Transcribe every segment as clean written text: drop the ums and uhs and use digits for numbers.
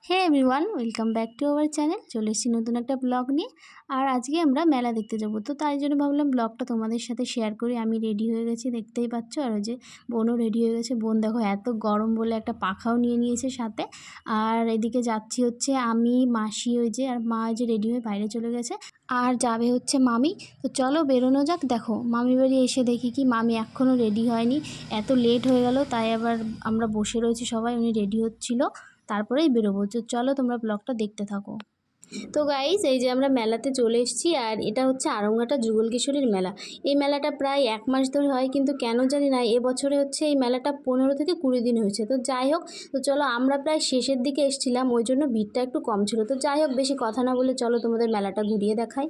Hey everyone, welcome back to our channel. চলে এসেছি নতুন একটা ব্লগ নিয়ে। আর আজকে আমরা মেলা দেখতে যাব, তো তাই জন্য ভাবলাম ব্লগটা তোমাদের সাথে শেয়ার করি। আমি রেডি হয়ে গেছি, দেখতেই পাচ্ছ। আর ওই যে বোনও রেডি হয়ে গেছে। বোন দেখো এত গরম বলে একটা পাখাও নিয়ে নিয়েছে সাথে। আর এদিকে যাচ্ছি হচ্ছে আমি, মাসি ওই যে, আর মা যে রেডি হয়ে বাইরে চলে গেছে। আর যাবে হচ্ছে মামি। তো চলো বেরোনো যাক। দেখো মামি বাড়ি এসে দেখি কি মামি এখনও রেডি হয়নি, এত লেট হয়ে গেল। তাই আবার আমরা বসে রয়েছি সবাই, উনি রেডি হচ্ছিল, তারপরেই বেরোবো। তো চলো তোমরা ব্লগটা দেখতে থাকো। তো গাইস, এই যে আমরা মেলাতে চলে এসেছি। আর এটা হচ্ছে আড়ংঘাটা যুগল কিশোরীর মেলা। এই মেলাটা প্রায় 1 মাস ধরে হয়, কিন্তু কেন জানি না এবছরে হচ্ছে এই মেলাটা 15 থেকে 20 দিন হয়েছে। তো যাই হোক, তো চলো আমরা প্রায় শেষের দিকে এসেছিলাম, ওই জন্য ভিড়টা একটু কম ছিল। তো যাই হোক, বেশি কথা না বলে চলো তোমাদের মেলাটা ঘুরিয়ে দেখাই।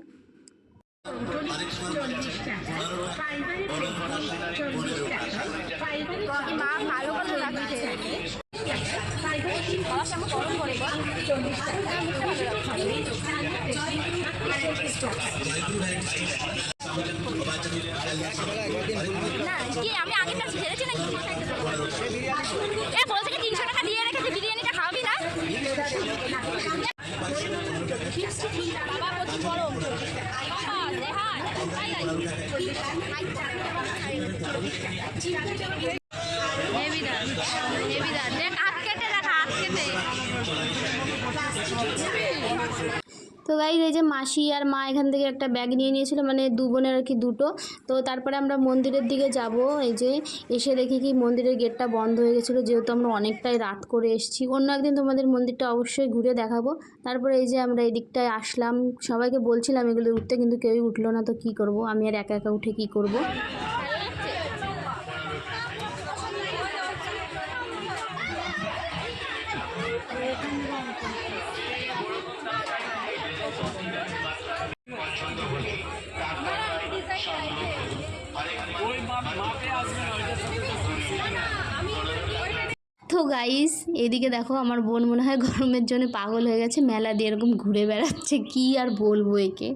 আমি আগে ছেড়েছি নাকি বলছে কি 300 টাকা দিয়ে রেখেছে, বিরিয়ানিটা খাওয়াবি না? বাবা প্রচুর গরম। তো গাইস, এই যে মাসি আর মা এখান থেকে একটা ব্যাগ নিয়ে নিয়েছিল, মানে দু বোনের আর কি, দুটো। তো তারপরে আমরা মন্দিরের দিকে যাব। এই যে এসে দেখি কি মন্দিরের গেটটা বন্ধ হয়ে গেছিলো, যেহেতু আমরা অনেকটাই রাত করে এসেছি। অন্য একদিন তোমাদের মন্দিরটা অবশ্যই ঘুরে দেখাবো। তারপরে এই যে আমরা এই দিকটায় আসলাম, সবাইকে বলছিলাম এগুলো উঠতে, কিন্তু কেউই উঠলো না। তো কি করব, আমি আর একা একা উঠে কি করব। তো গাইস, এদিকে দেখো আমার বোন মনে হয় গরমের জন্য পাগল হয়ে গেছে, মেলা দিয়ে এরকম ঘুরে বেড়াচ্ছে, কি আর বলবো একে।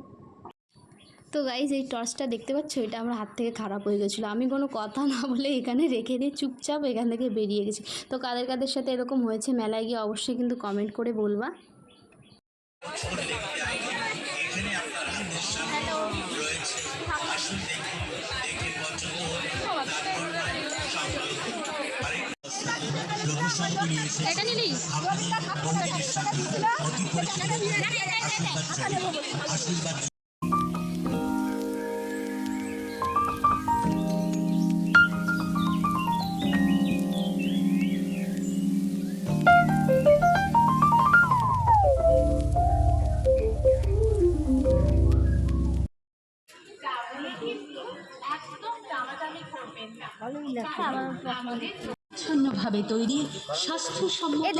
তো গাইস, এই টর্চটা দেখতে পাচ্ছ, এটা আমার হাত থেকে খারাপ হয়ে গেছিলো। আমি কোনো কথা না বলে এখানে রেখে দিয়ে চুপচাপ এখান থেকে বেরিয়ে গেছি। তো কাদের কাদের সাথে এরকম হয়েছে মেলায় গিয়ে অবশ্যই কিন্তু কমেন্ট করে বলবা। এটা নিলি ভাবে তৈরি স্বাস্থ্যসম্মত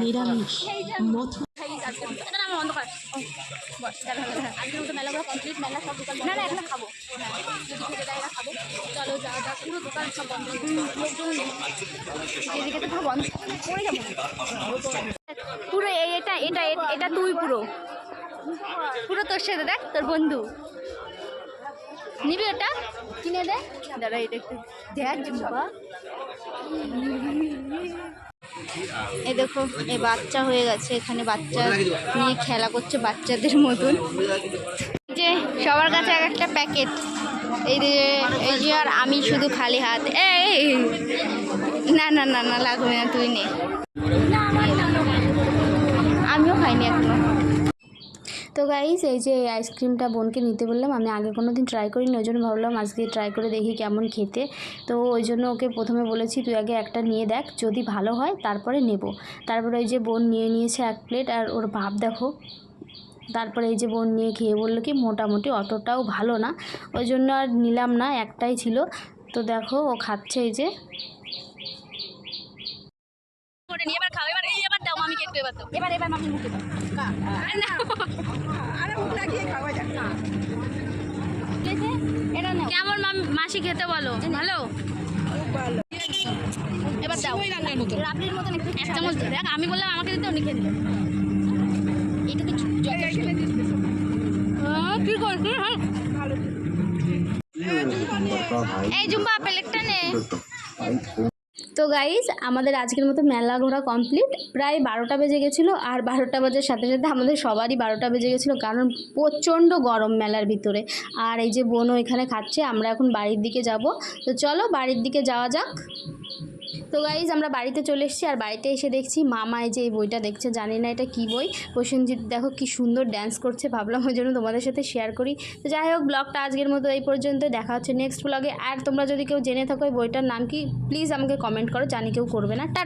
নিরামিষ মথু। মেলাগুলো কমপ্লিট, মেলা সব দোকান না এখন খাবো, যদি খেতে দেয় খাবো। চলো যাওয়া যাক, পুরো দোকান সব বন্ধ, লোকজন এদিকে তো পুরো বন্ধ, পড়ে যাবো পুরো। এটা এটা এটা তুই পুরো পুরো তোর সাথে, দেখ তোর বন্ধু নিবি, ওটা কিনে দে। দাঁড়া এটা একটু দেখ ঝুম্পা। এই দেখো, এই বাচ্চা হয়ে গেছে, এখানে বাচ্চা নিয়ে খেলা করছে বাচ্চাদের মতন। যে সবার কাছে এক একটা প্যাকেট, এই যে আর আমি শুধু খালি হাত। এই না না না না, লাগবে না, তুই নে। আমিও খাইনি এখনো। তো গাইস, এই যে আইসক্রিমটা বোনকে নিতে বললাম, আমি আগে কোনো দিন ট্রাই করিনি, ওই জন্য ভাবলাম আজকে ট্রাই করে দেখি কেমন খেতে। তো ওই জন্য ওকে প্রথমে বলেছি তুই আগে একটা নিয়ে দেখ, যদি ভালো হয় তারপরে নেব। তারপরে ওই যে বোন নিয়ে নিয়েছে 1 প্লেট, আর ওর ভাব দেখো। তারপরে এই যে বোন নিয়ে খেয়ে বললো কি মোটামুটি, অতটাও ভালো না, ওই জন্য আর নিলাম না, একটাই ছিল। তো দেখো ও খাচ্ছে, এই যে এবার খাও, এবার দাও মামিকে একটু, এবার দাও, এবার মামি মুখে দাও। আরে মুখ লাগিয়ে খাওয়া যাক না। এটা নাও। কেমন মাসি খেতে বলো? ভালো, ভালো। এবার দাও রাবড়ির মতন একটু, 1 চামচ দেখ। আমি বললাম আমাকে দিতে, উনি খেয়ে দিল। এইটুকু যথেষ্ট। কি করছিস? এই জুম্বা প্লেটটা নে। তো গাইজ আমাদের আজকের মতো মেলা ঘোরা কমপ্লিট। প্রায় 12টা বেজে গেছিলো, আর 12টা বাজার সাথে সাথে আমাদের সবারই 12টা বেজে গেছিলো, কারণ প্রচণ্ড গরম মেলার ভিতরে। আর এই যে বোনও এখানে খাচ্ছে, আমরা এখন বাড়ির দিকে যাব। তো চলো বাড়ির দিকে যাওয়া যাক। তো গাইজ আমরা বাড়িতে চলে এসেছি, আর বাড়িতে এসে দেখছি মামা এই যে এই বইটা দেখছে, জানি না এটা কী বই। প্রসেনজিৎ দেখো কি সুন্দর ড্যান্স করছে, ভাবলাম ওই জন্য তোমাদের সাথে শেয়ার করি। তো যাই হোক, ব্লগটা আজকের মতো এই পর্যন্ত, দেখা হচ্ছে নেক্সট ব্লগে। আর তোমরা যদি কেউ জেনে থাকো এই বইটার নাম কি, প্লিজ আমাকে কমেন্ট করো, জানি কেউ করবে না। টাটা।